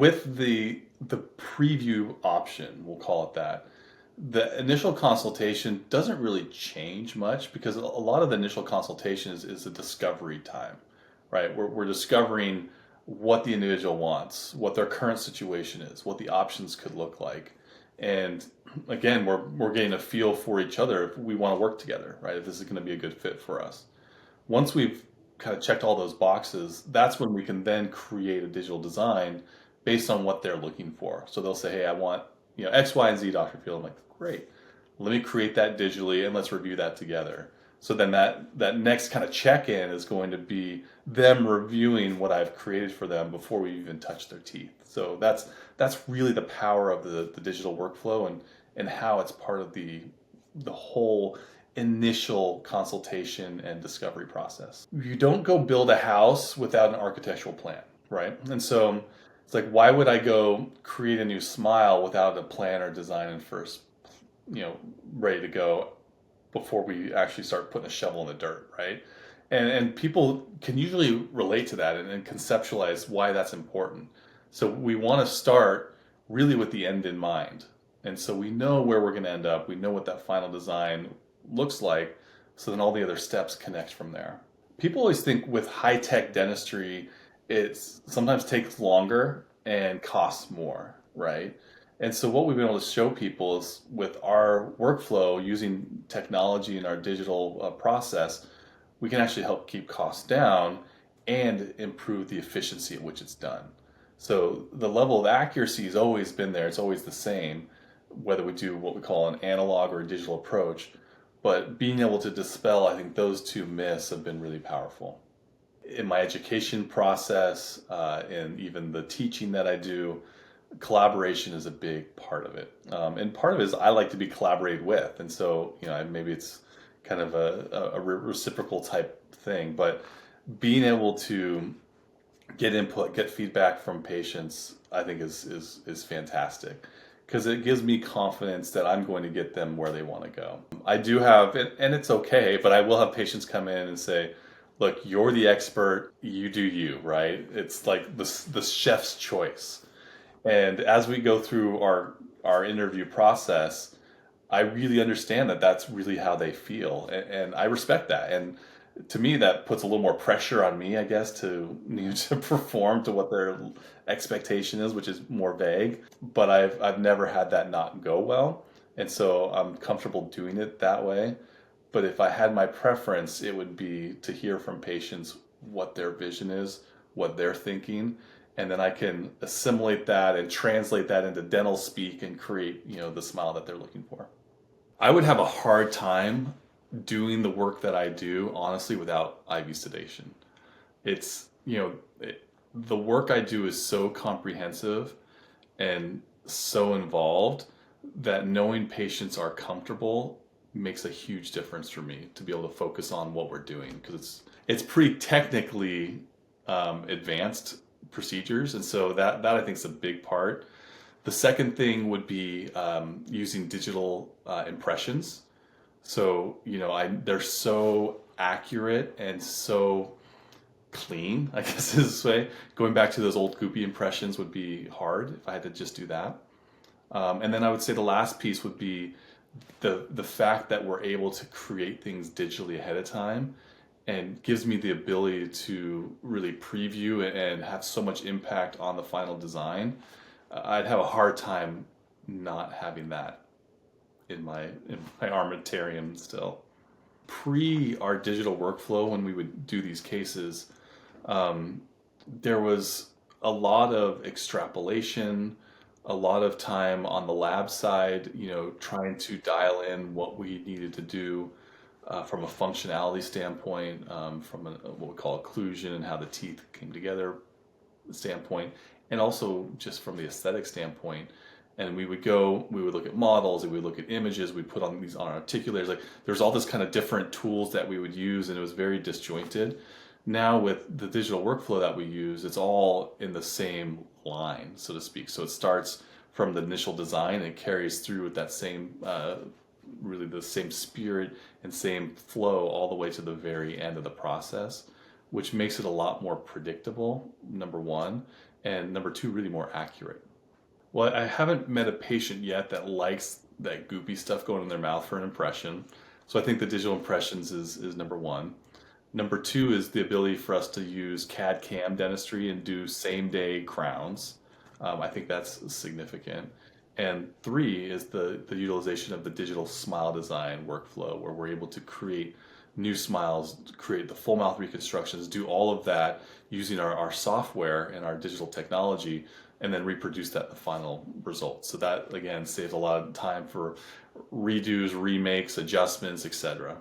with the preview option, we'll call it that, the initial consultation doesn't really change much because a lot of the initial consultation is a discovery time, right? We're discovering what the individual wants, what their current situation is, what the options could look like. And again, we're getting a feel for each other if we want to work together, right? If this is going to be a good fit for us. Once we've kind of checked all those boxes, that's when we can then create a digital design based on what they're looking for. So they'll say, hey, I want, X, Y, and Z, Dr. Field. I'm like, great. Let me create that digitally and let's review that together. So then that next kind of check-in is going to be them reviewing what I've created for them before we even touch their teeth. So that's really the power of the digital workflow and how it's part of the whole initial consultation and discovery process. You don't go build a house without an architectural plan, right? And so it's like, why would I go create a new smile without a plan or design and first, ready to go before we actually start putting a shovel in the dirt, right? And people can usually relate to that and conceptualize why that's important. So we want to start really with the end in mind. And so we know where we're going to end up. We know what that final design looks like. So then all the other steps connect from there. People always think with high-tech dentistry, it sometimes takes longer and costs more, right? And so what we've been able to show people is with our workflow using technology and our digital process, we can actually help keep costs down and improve the efficiency at which it's done. So the level of accuracy has always been there. It's always the same, whether we do what we call an analog or a digital approach. But being able to dispel, I think those two myths have been really powerful. In my education process, and even the teaching that I do, collaboration is a big part of it. And part of it is I like to be collaborated with. And so, maybe it's kind of a reciprocal type thing, but being able to get input, get feedback from patients, I think is fantastic because it gives me confidence that I'm going to get them where they want to go. I do have, and it's okay, but I will have patients come in and say, look, you're the expert, you do you, right? It's like the chef's choice. And as we go through our interview process, I really understand that that's really how they feel. And I respect that. And to me, that puts a little more pressure on me, I guess, to need to perform to what their expectation is, which is more vague. But I've never had that not go well. And so I'm comfortable doing it that way. But if I had my preference, it would be to hear from patients what their vision is, what they're thinking, and then I can assimilate that and translate that into dental speak and create, the smile that they're looking for. I would have a hard time doing the work that I do, honestly, without IV sedation. It's, the work I do is so comprehensive and so involved that knowing patients are comfortable makes a huge difference for me to be able to focus on what we're doing because it's pretty technically advanced procedures, and so that I think is a big part. The second thing would be using digital impressions. So they're so accurate and so clean, I guess is this way. Going back to those old goopy impressions would be hard if I had to just do that. And then I would say the last piece would be the fact that we're able to create things digitally ahead of time and gives me the ability to really preview and have so much impact on the final design. I'd have a hard time not having that in my armamentarium still. Pre our digital workflow, when we would do these cases, there was a lot of extrapolation, a lot of time on the lab side, trying to dial in what we needed to do from a functionality standpoint, from what we call occlusion and how the teeth came together standpoint, and also just from the aesthetic standpoint. And we would look at models, and we would look at images, we'd put on these on articulators. Like there's all this kind of different tools that we would use, and it was very disjointed. Now with the digital workflow that we use, it's all in the same line, so to speak. So it starts from the initial design and it carries through with that same, really the same spirit and same flow all the way to the very end of the process, which makes it a lot more predictable, number one. and number two, really more accurate. Well, I haven't met a patient yet that likes that goopy stuff going in their mouth for an impression. So I think the digital impressions is number one. Number two is the ability for us to use CAD CAM dentistry and do same day crowns. I think that's significant. And three is the utilization of the digital smile design workflow, where we're able to create new smiles, create the full mouth reconstructions, do all of that using our software and our digital technology, and then reproduce that in the final result. So that again saves a lot of time for redos, remakes, adjustments, etc.